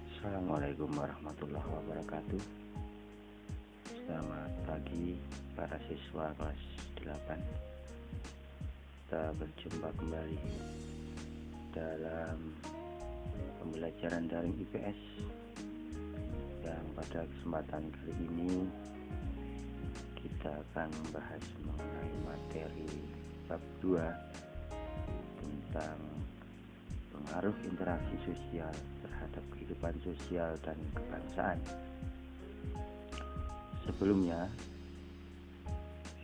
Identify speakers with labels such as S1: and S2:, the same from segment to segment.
S1: Assalamualaikum warahmatullahi wabarakatuh. Selamat pagi para siswa kelas 8. Kita berjumpa kembali dalam pembelajaran daring IPS yang pada kesempatan kali ini kita akan membahas mengenai materi bab 2 tentang pengaruh interaksi sosial terhadap kehidupan sosial dan kebangsaan. Sebelumnya,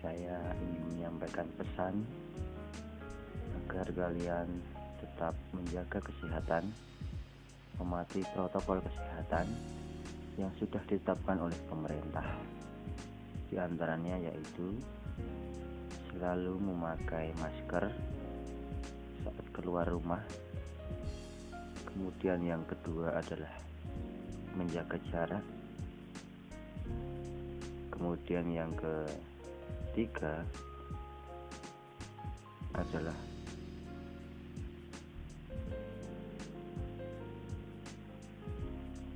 S1: saya ingin menyampaikan pesan agar kalian tetap menjaga kesehatan, mematuhi protokol kesehatan yang sudah ditetapkan oleh pemerintah. Di antaranya yaitu selalu memakai masker saat keluar rumah. Kemudian yang kedua adalah menjaga jarak. Kemudian yang ketiga adalah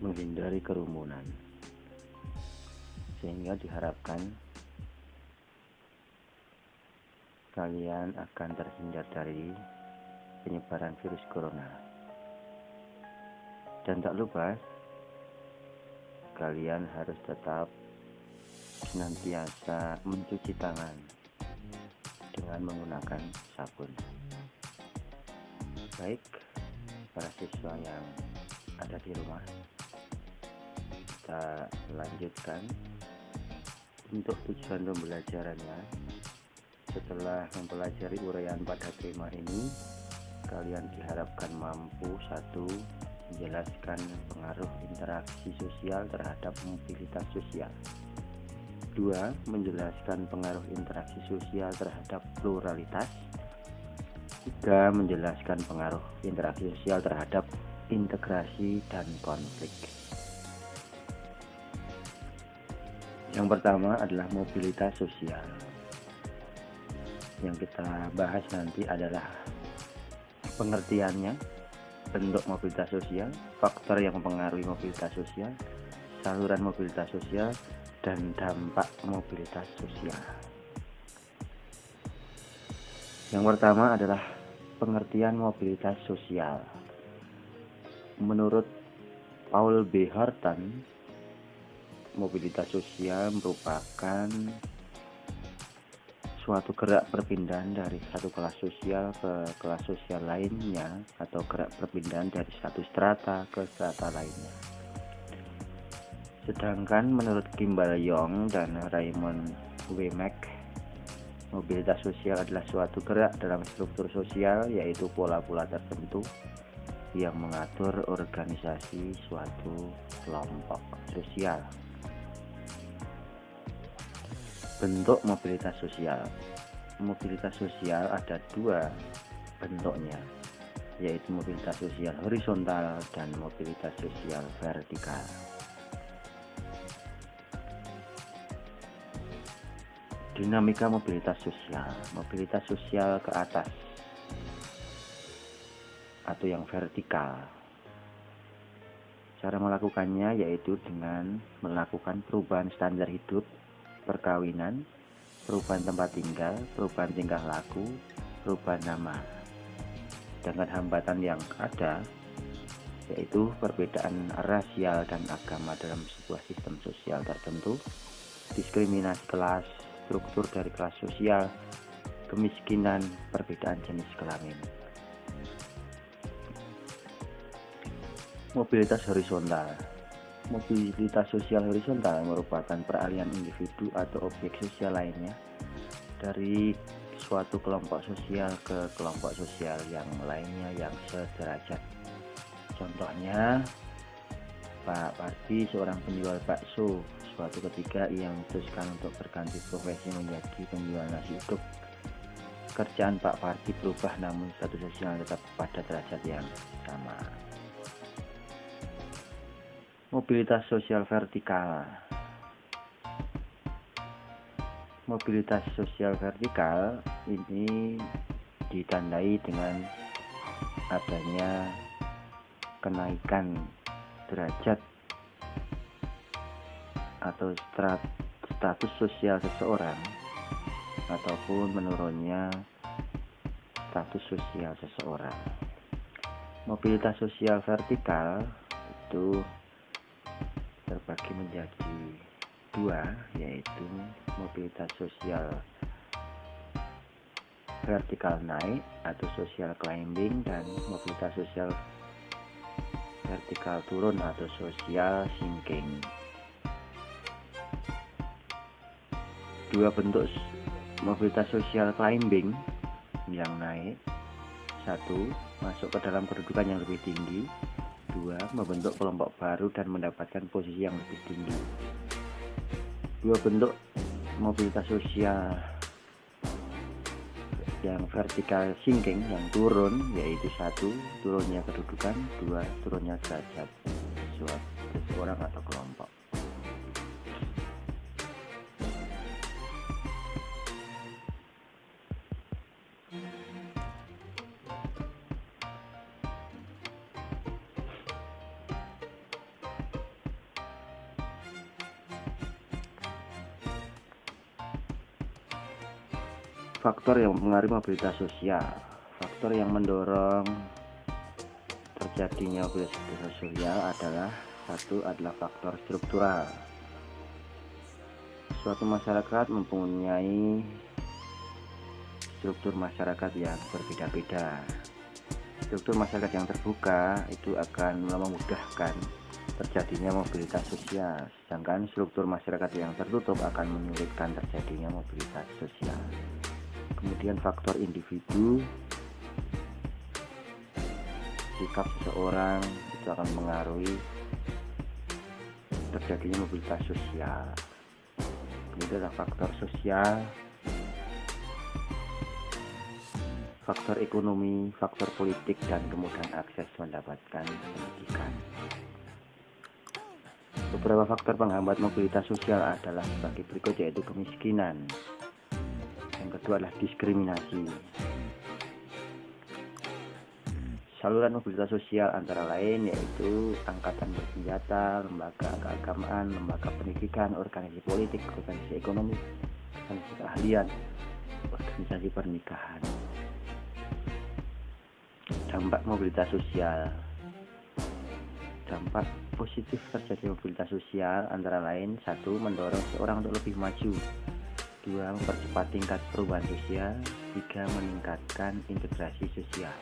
S1: menghindari kerumunan, sehingga diharapkan kalian akan terhindar dari penyebaran virus corona. Dan tak lupa, kalian harus tetap senantiasa mencuci tangan dengan menggunakan sabun. Baik, para siswa yang ada di rumah, kita lanjutkan untuk tujuan pembelajarannya. Setelah mempelajari uraian pada tema ini, kalian diharapkan mampu: 1. Menjelaskan pengaruh interaksi sosial terhadap mobilitas sosial. 2. Menjelaskan pengaruh interaksi sosial terhadap pluralitas. 3. Menjelaskan pengaruh interaksi sosial terhadap integrasi dan konflik. Yang pertama adalah mobilitas sosial. Yang kita bahas nanti adalah pengertiannya, bentuk mobilitas sosial, faktor yang mempengaruhi mobilitas sosial, saluran mobilitas sosial, dan dampak mobilitas sosial. Yang pertama adalah pengertian mobilitas sosial. Menurut Paul B. Horton, mobilitas sosial merupakan suatu gerak perpindahan dari satu kelas sosial ke kelas sosial lainnya, atau gerak perpindahan dari satu strata ke strata lainnya. Sedangkan menurut Kimball Young dan Raymond W. Mack, mobilitas sosial adalah suatu gerak dalam struktur sosial, yaitu pola-pola tertentu yang mengatur organisasi suatu kelompok sosial. Bentuk mobilitas sosial. Mobilitas sosial ada 2 bentuknya, yaitu mobilitas sosial horizontal dan mobilitas sosial vertikal. Dinamika mobilitas sosial. Mobilitas sosial ke atas atau yang vertikal. Cara melakukannya yaitu dengan melakukan perubahan standar hidup, perkawinan, perubahan tempat tinggal, perubahan tingkah laku, perubahan nama. Dengan hambatan yang ada yaitu perbedaan rasial dan agama dalam sebuah sistem sosial tertentu, diskriminasi kelas, struktur dari kelas sosial, kemiskinan, perbedaan jenis kelamin. Mobilitas horizontal. Mobilitas sosial horizontal merupakan peralihan individu atau objek sosial lainnya dari suatu kelompok sosial ke kelompok sosial yang lainnya yang sederajat. Contohnya, Pak Pardi, seorang penjual bakso. Suatu ketika ia memutuskan untuk berganti profesi menjadi penjual nasi uduk. Kerjaan Pak Pardi berubah, namun status sosial tetap pada derajat yang sama. Mobilitas sosial vertikal. Mobilitas sosial vertikal ini ditandai dengan adanya kenaikan derajat atau status sosial seseorang ataupun menurunnya status sosial seseorang. Mobilitas sosial vertikal itu terbagi menjadi dua, yaitu mobilitas sosial vertikal naik atau social climbing, dan mobilitas sosial vertikal turun atau social sinking. Dua bentuk mobilitas sosial climbing yang naik: satu, masuk ke dalam kedudukan yang lebih tinggi; dua, membentuk kelompok baru dan mendapatkan posisi yang lebih tinggi. Dua bentuk mobilitas sosial yang vertikal sinking, yang turun, yaitu satu, turunnya kedudukan; dua, turunnya derajat seseorang atau kelompok. Faktor yang mempengaruhi mobilitas sosial. Faktor yang mendorong terjadinya mobilitas sosial adalah: satu, adalah faktor struktural. Suatu masyarakat mempunyai struktur masyarakat yang berbeda-beda. Struktur masyarakat yang terbuka itu akan memudahkan terjadinya mobilitas sosial, sedangkan struktur masyarakat yang tertutup akan menyulitkan terjadinya mobilitas sosial. Kemudian faktor individu, sikap seseorang itu akan mengaruhi terjadinya mobilitas sosial. Kemudian ada faktor sosial, faktor ekonomi, faktor politik, dan kemudahan akses mendapatkan pendidikan. Beberapa faktor penghambat mobilitas sosial adalah sebagai berikut, yaitu kemiskinan. Yang kedua adalah diskriminasi. Saluran mobilitas sosial antara lain yaitu angkatan bersenjata, lembaga keagamaan, lembaga pendidikan, organisasi politik, organisasi ekonomi, organisasi keahlian, organisasi pernikahan. Dampak mobilitas sosial. Dampak positif terjadi mobilitas sosial antara lain: satu, mendorong seorang untuk lebih maju; dua, mempercepat tingkat perubahan sosial; tiga, meningkatkan integrasi sosial.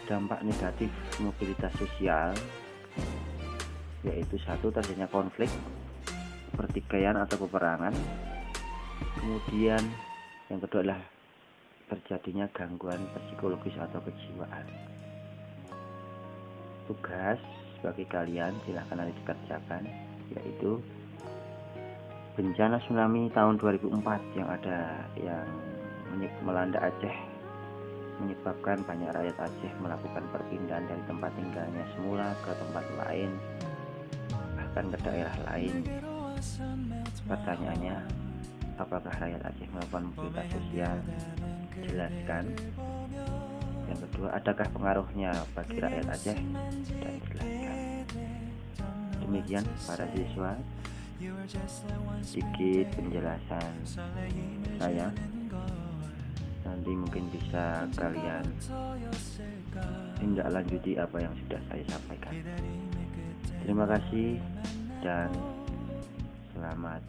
S1: Dampak negatif mobilitas sosial yaitu: satu, terjadinya konflik, pertikaian atau peperangan. Kemudian yang kedua adalah terjadinya gangguan psikologis atau kejiwaan. Tugas bagi kalian, silahkan nanti dikerjakan, yaitu bencana tsunami tahun 2004 yang melanda Aceh, menyebabkan banyak rakyat Aceh melakukan perpindahan dari tempat tinggalnya semula ke tempat lain, bahkan ke daerah lain. Pertanyaannya, apakah rakyat Aceh melakukan mobilitas sosial? Jelaskan. Yang kedua, adakah pengaruhnya bagi rakyat Aceh? Dan jelaskan. Demikian para siswa, sedikit penjelasan saya. Nanti mungkin bisa kalian tindak lanjuti apa yang sudah saya sampaikan. Terima kasih dan selamat